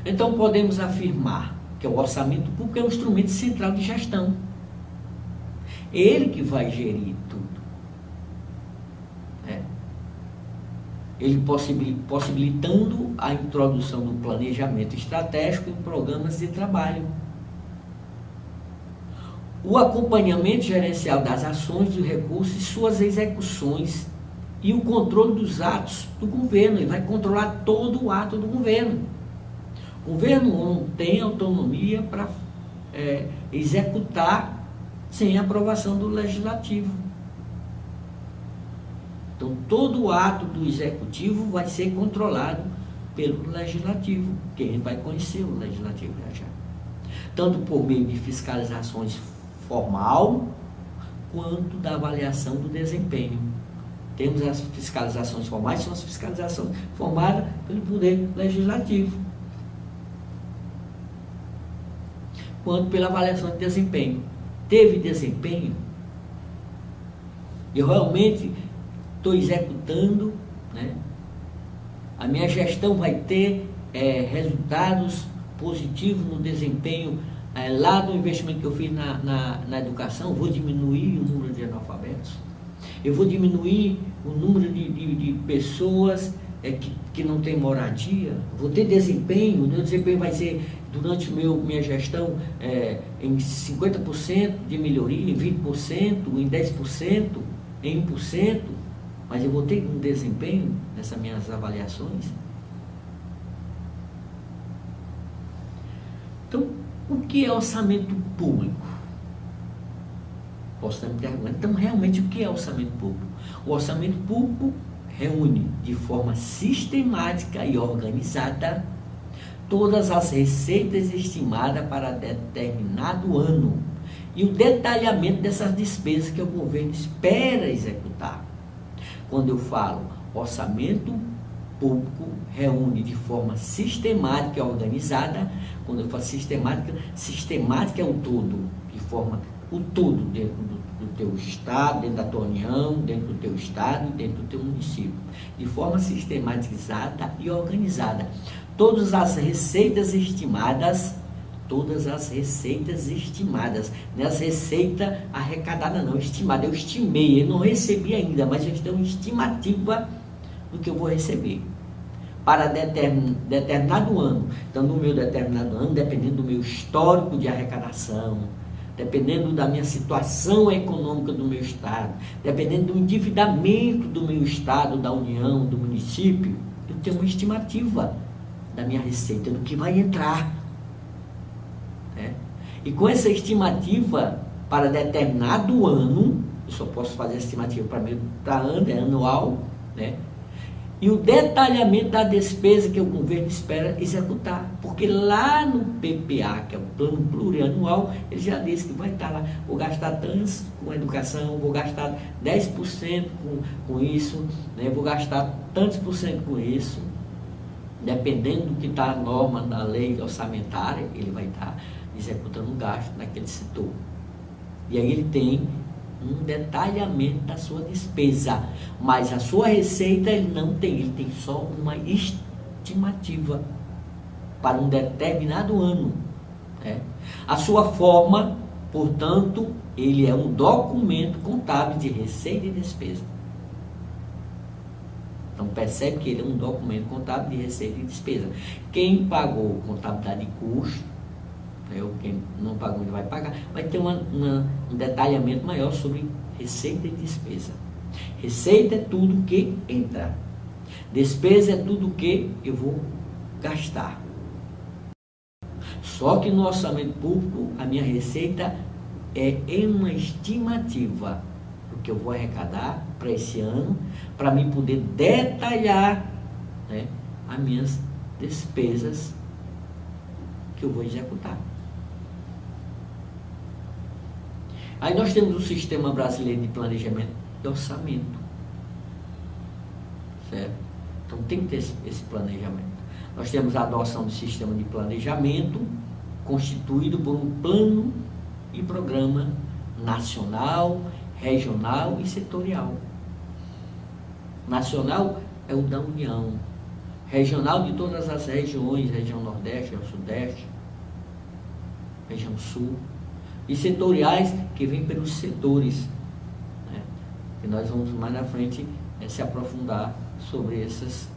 Então podemos afirmar que o orçamento público é um instrumento central de gestão. Ele que vai gerir tudo. Ele possibilitando a introdução do planejamento estratégico em programas de trabalho. O acompanhamento gerencial das ações, dos recursos e suas execuções e o controle dos atos do governo. Ele vai controlar todo o ato do governo. O governo não tem autonomia para executar sem aprovação do legislativo. Então, todo o ato do executivo vai ser controlado pelo legislativo, que a gente vai conhecer o legislativo já. Tanto por meio de fiscalizações formal, quanto da avaliação do desempenho. Temos as fiscalizações formais, são as fiscalizações formadas pelo Poder Legislativo, quanto pela avaliação de desempenho. Teve desempenho? Eu realmente estou executando, né? A minha gestão vai ter resultados positivos no desempenho lá do investimento que eu fiz na educação. Vou diminuir o número de analfabetos, eu vou diminuir o número de pessoas que não têm moradia, vou ter desempenho. O meu desempenho vai ser, durante minha gestão, em 50% de melhoria, em 20%, em 10%, em 1%, mas eu vou ter um desempenho nessas minhas avaliações. Então, o que é orçamento público? Posso estar me perguntando, então realmente o que é orçamento público? O orçamento público reúne de forma sistemática e organizada todas as receitas estimadas para determinado ano e o detalhamento dessas despesas que o governo espera executar. Quando eu falo orçamento público, reúne de forma sistemática e organizada. Quando eu falo sistemática é o todo, de forma, o todo dentro do teu estado, dentro da tua união, dentro do teu estado, dentro do teu município, de forma sistematizada e organizada. Todas as receitas estimadas, não é as receitas arrecadadas não, estimada. Eu estimei, eu não recebi ainda, mas eu tenho uma estimativa do que eu vou receber para determinado ano. Então, no meu determinado ano, dependendo do meu histórico de arrecadação, dependendo da minha situação econômica do meu estado, dependendo do endividamento do meu estado, da união, do município, eu tenho uma estimativa da minha receita, do que vai entrar. E com essa estimativa para determinado ano, eu só posso fazer a estimativa para ano, é anual, né? E o detalhamento da despesa que o governo espera executar, porque lá no PPA, que é o Plano Plurianual, ele já disse que vai estar lá, vou gastar tantos com educação, vou gastar 10% com isso, né? Vou gastar tantos por cento com isso, dependendo do que está a norma da lei orçamentária, ele vai estar executando um gasto naquele setor. E aí ele tem um detalhamento da sua despesa, mas a sua receita ele não tem, ele tem só uma estimativa para um determinado ano. A sua forma, portanto, ele é um documento contábil de receita e despesa. Então percebe que ele é um documento contábil de receita e despesa. Quem pagou contabilidade de custo, quem não pagou ele vai pagar, vai ter um detalhamento maior sobre receita e despesa. Receita é tudo que entra, despesa é tudo que eu vou gastar. Só que no orçamento público a minha receita é uma estimativa do que eu vou arrecadar para esse ano, para mim poder detalhar, né, as minhas despesas que eu vou executar. Aí nós temos o Sistema Brasileiro de Planejamento e Orçamento, certo? Então tem que ter esse planejamento. Nós temos a adoção do sistema de planejamento, constituído por um plano e programa nacional, regional e setorial. Nacional é o da União, regional de todas as regiões, região Nordeste, região Sudeste, região Sul, e setoriais que vêm pelos setores, né? E nós vamos mais na frente se aprofundar sobre esses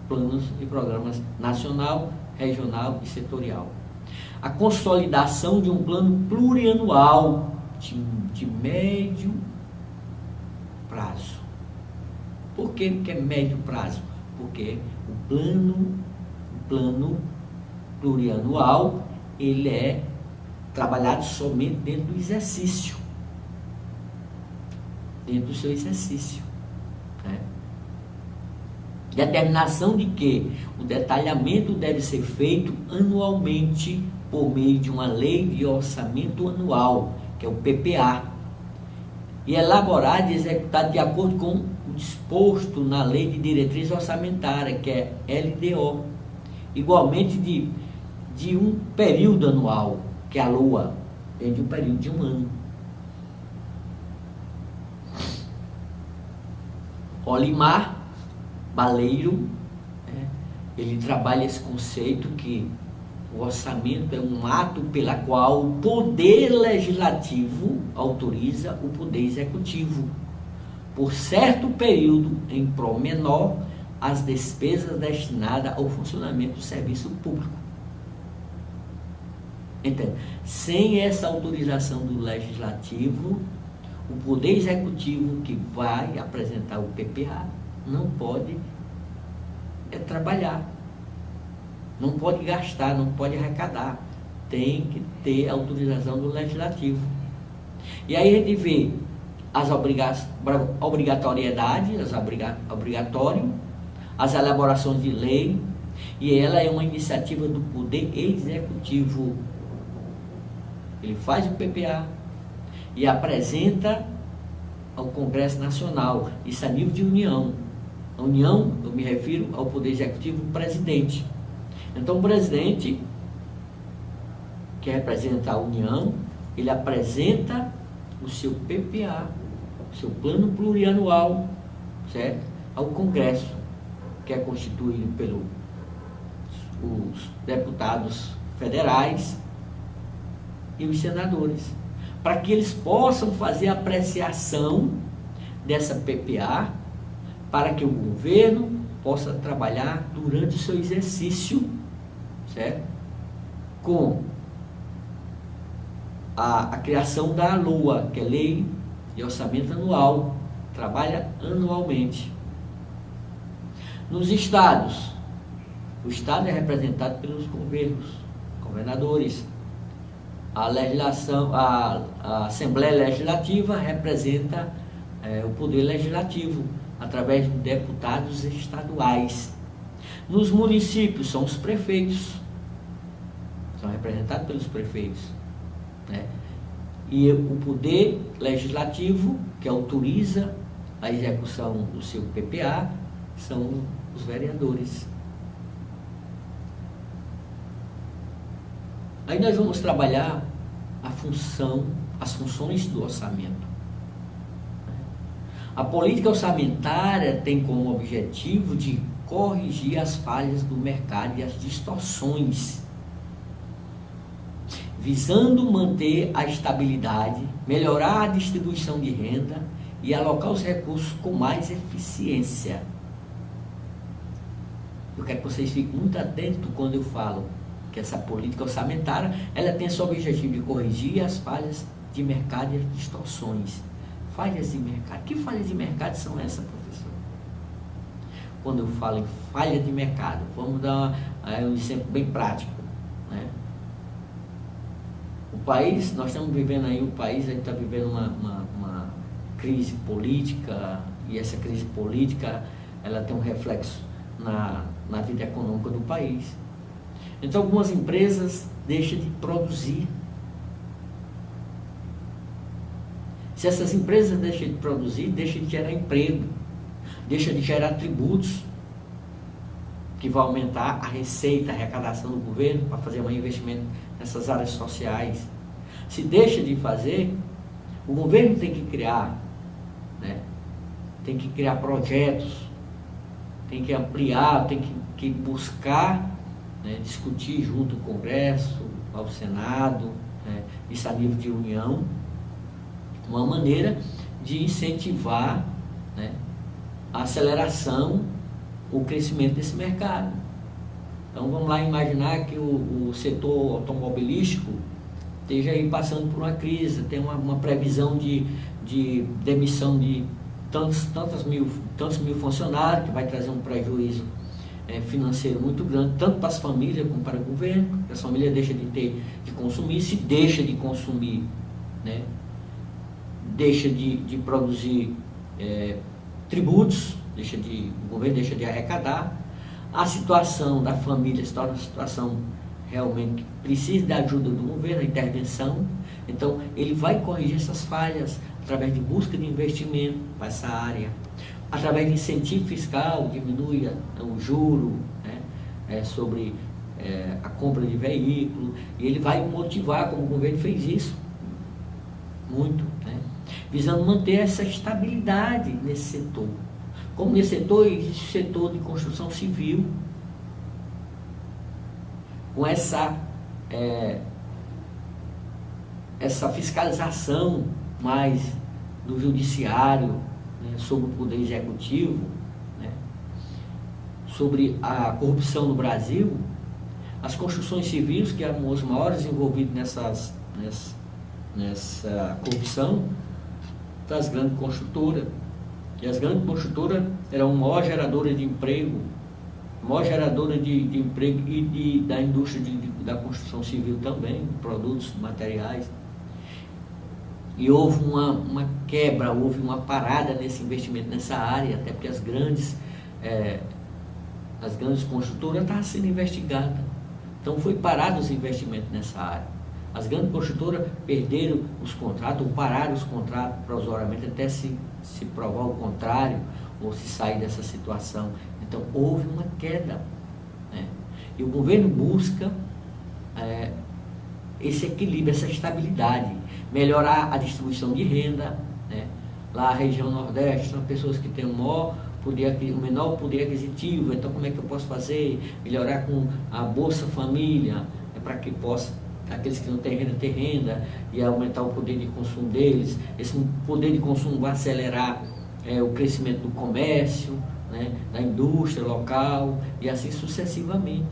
planos e programas nacional, regional e setorial. A consolidação de um plano plurianual de médio prazo. Por que é médio prazo? Porque o plano plurianual, ele é trabalhado somente dentro do exercício, dentro do seu exercício, né? Determinação de que o detalhamento deve ser feito anualmente por meio de uma lei de orçamento anual, que é o PPA, e elaborado e executado de acordo com o disposto na lei de diretriz orçamentária, que é LDO, igualmente de um período anual, que é a LOA, dentro de um período de um ano. Olimar Baleiro, ele trabalha esse conceito que o orçamento é um ato pela qual o poder legislativo autoriza o poder executivo, por certo período, em promenor, as despesas destinadas ao funcionamento do serviço público. Então, sem essa autorização do legislativo, o poder executivo que vai apresentar o PPA não pode trabalhar, não pode gastar, não pode arrecadar, tem que ter autorização do legislativo. E aí a gente vê as obrigatoriedades, obrigatório, as elaborações de lei, e ela é uma iniciativa do poder executivo. Ele faz o PPA e apresenta ao Congresso Nacional, isso a nível de União. A União, eu me refiro ao Poder Executivo, o presidente. Então, o presidente, que representa a União, ele apresenta o seu PPA, o seu plano plurianual, certo? Ao Congresso, que é constituído pelos deputados federais e os senadores, para que eles possam fazer a apreciação dessa PPA, para que o governo possa trabalhar durante o seu exercício, certo? Com a criação da LOA, que é Lei de Orçamento Anual, trabalha anualmente. Nos estados, o estado é representado pelos governos, governadores. A legislação, a Assembleia Legislativa representa o poder legislativo, através de deputados estaduais. Nos municípios são os prefeitos, são representados pelos prefeitos, né? E o poder legislativo, que autoriza a execução do seu PPA, são os vereadores. Aí nós vamos trabalhar as funções do orçamento. A política orçamentária tem como objetivo de corrigir as falhas do mercado e as distorções, visando manter a estabilidade, melhorar a distribuição de renda e alocar os recursos com mais eficiência. Eu quero que vocês fiquem muito atentos quando eu falo que essa política orçamentária, ela tem esse objetivo de corrigir as falhas de mercado e as distorções. Falhas de mercado. Que falhas de mercado são essas, professor? Quando eu falo em falha de mercado, vamos dar um exemplo bem prático, né? O país, nós estamos vivendo aí, o país está vivendo uma crise política, e essa crise política, ela tem um reflexo na vida econômica do país. Então, algumas empresas deixam de produzir. Se essas empresas deixam de produzir, deixam de gerar emprego, deixam de gerar tributos, que vai aumentar a receita, a arrecadação do governo para fazer um investimento nessas áreas sociais. Se deixa de fazer, o governo tem que criar, né? Tem que criar projetos tem que ampliar, tem que buscar, né, discutir junto ao Congresso, ao Senado, né, isso a nível de união, uma maneira de incentivar, né, a aceleração, o crescimento desse mercado. Então vamos lá imaginar que o setor automobilístico esteja aí passando por uma crise, tem uma previsão de demissão de tantos mil funcionários, que vai trazer um prejuízo financeiro muito grande, tanto para as famílias como para o governo. As famílias deixam de consumir, se deixa de consumir, né, deixa de produzir tributos, o governo deixa de arrecadar, a situação da família se torna uma situação realmente que precisa da ajuda do governo, a intervenção. Então ele vai corrigir essas falhas através de busca de investimento para essa área, através de incentivo fiscal, diminui o juro, né, sobre a compra de veículo, e ele vai motivar, como o governo fez isso, muito, né, visando manter essa estabilidade nesse setor. Como nesse setor existe o setor de construção civil, com essa fiscalização mais do judiciário, né, sobre o poder executivo, né, sobre a corrupção no Brasil, as construções civis, que eram os maiores envolvidos nessa corrupção, das grandes construtoras. E as grandes construtoras eram a maior geradora de emprego, e da indústria da construção civil também, produtos, materiais. E houve uma quebra, houve uma parada nesse investimento nessa área, até porque as grandes construtoras estavam sendo investigadas. Então foi parado os investimentos nessa área. As grandes construtoras perderam os contratos, ou pararam os contratos provisoriamente, até se provar o contrário, ou se sair dessa situação. Então houve uma queda, né? E o governo busca esse equilíbrio, essa estabilidade, melhorar a distribuição de renda, né? Lá a região Nordeste são pessoas que têm o menor poder aquisitivo. Então como é que eu posso fazer? Melhorar com a Bolsa Família, para que aqueles que não têm renda ter renda, e aumentar o poder de consumo deles. Esse poder de consumo vai acelerar o crescimento do comércio, né, da indústria local, e assim sucessivamente.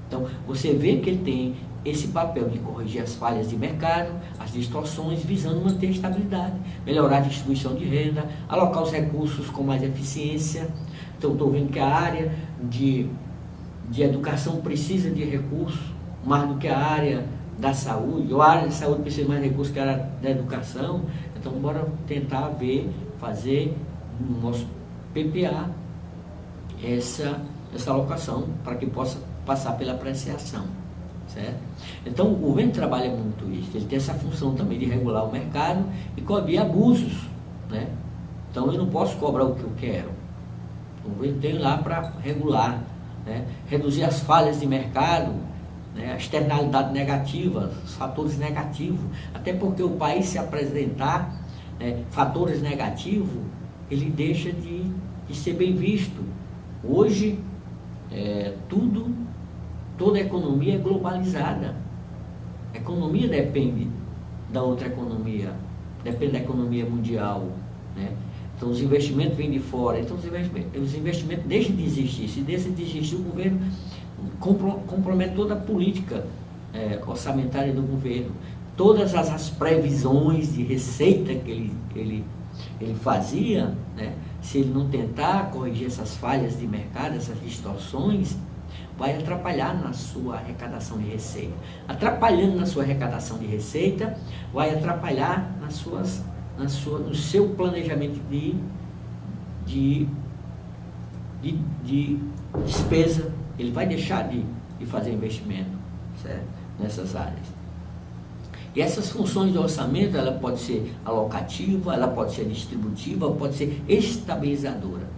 Então você vê que ele tem esse papel de corrigir as falhas de mercado, as distorções, visando manter a estabilidade, melhorar a distribuição de renda, alocar os recursos com mais eficiência. Então estou vendo que a área de educação precisa de recursos, mais do que a área da saúde, ou a área da saúde precisa mais de recursos que a área da educação. Então bora tentar fazer no nosso PPA essa alocação, para que possa passar pela apreciação, certo? Então o governo trabalha muito isso, ele tem essa função também de regular o mercado e coibir abusos, né? Então eu não posso cobrar o que eu quero, o governo tem lá para regular, né? Reduzir as falhas de mercado, né? A externalidade negativa, os fatores negativos, até porque o país se apresentar fatores negativos, ele deixa de ser bem visto. Hoje toda a economia é globalizada. A economia depende da outra economia, depende da economia mundial, né? Então os investimentos vêm de fora, então os investimentos deixam de existir. Se deixa de existir, o governo compromete toda a política orçamentária do governo. Todas as previsões de receita que ele fazia, né, se ele não tentar corrigir essas falhas de mercado, essas distorções, vai atrapalhar na sua arrecadação de receita. Atrapalhando na sua arrecadação de receita, vai atrapalhar no seu planejamento de despesa. Ele vai deixar de fazer investimento, certo, nessas áreas. E essas funções de orçamento, ela pode ser alocativa, ela pode ser distributiva, pode ser estabilizadora.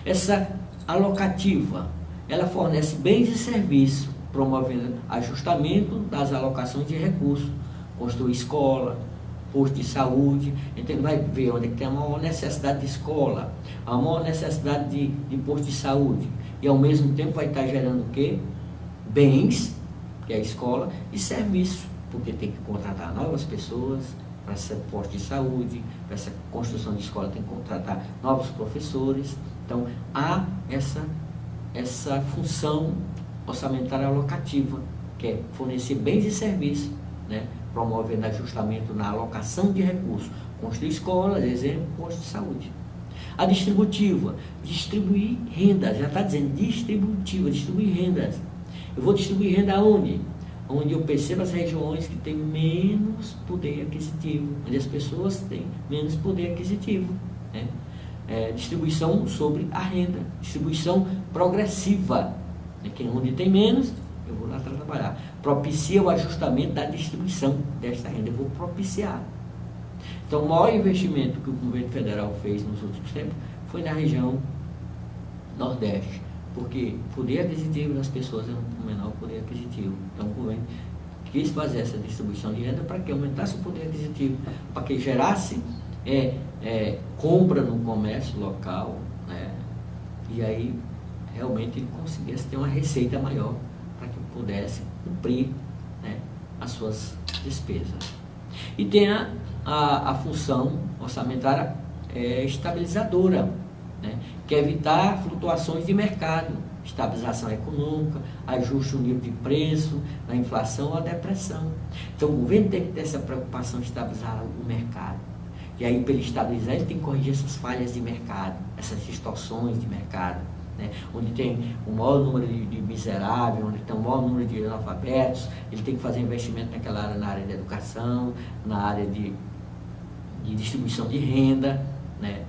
Essa alocativa, ela fornece bens e serviços, promovendo ajustamento das alocações de recursos, construir escola, posto de saúde. Então ele vai ver onde é que tem a maior necessidade de escola, a maior necessidade de posto de saúde, e ao mesmo tempo vai estar gerando o quê? Bens, que é a escola, e serviço, porque tem que contratar novas pessoas para esse posto de saúde, para essa construção de escola tem que contratar novos professores. Então há essa função orçamentária alocativa, que é fornecer bens e serviços, né? Promovendo ajustamento na alocação de recursos, construir escolas, exemplo, posto de saúde. A distributiva, distribuir renda, já está dizendo distributiva, distribuir rendas. Eu vou distribuir renda aonde? Onde eu percebo as regiões que têm menos poder aquisitivo, onde as pessoas têm menos poder aquisitivo, né? Distribuição sobre a renda, distribuição progressiva, né? Onde tem menos, eu vou lá trabalhar. Propicia o ajustamento da distribuição desta renda, eu vou propiciar. Então, o maior investimento que o governo federal fez nos últimos tempos foi na região Nordeste, porque o poder aquisitivo das pessoas é um menor poder aquisitivo. Então, o governo quis fazer essa distribuição de renda para que aumentasse o poder aquisitivo, para que gerasse compra no comércio local, né? E aí realmente ele conseguisse ter uma receita maior para que pudesse cumprir, né, as suas despesas. E tem a função orçamentária estabilizadora, né, que é evitar flutuações de mercado, estabilização econômica, ajuste do nível de preço, da inflação ou a depressão. Então o governo tem que ter essa preocupação de estabilizar o mercado. E aí, para ele estabilizar, ele tem que corrigir essas falhas de mercado, essas distorções de mercado, né? Onde tem o maior número de miseráveis, onde tem o maior número de analfabetos, ele tem que fazer investimento naquela área, na área da educação, na área de distribuição de renda, né?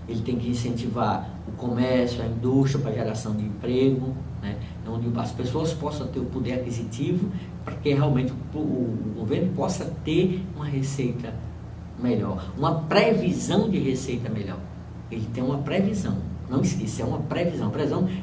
Ele tem que incentivar o comércio, a indústria para geração de emprego, né? Onde as pessoas possam ter o poder aquisitivo para que realmente o governo possa ter uma receita melhor, uma previsão de receita melhor. Ele tem uma previsão, não esqueça, é uma previsão.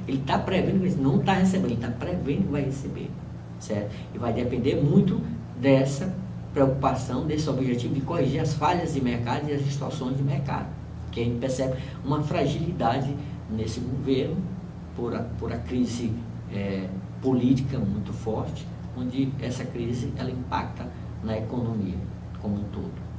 Ele está prevendo que ele não está recebendo, ele está prevendo que vai receber, certo? E vai depender muito dessa preocupação, desse objetivo de corrigir as falhas de mercado e as distorções de mercado, que a gente percebe uma fragilidade nesse governo por a crise política muito forte, onde essa crise ela impacta na economia como um todo.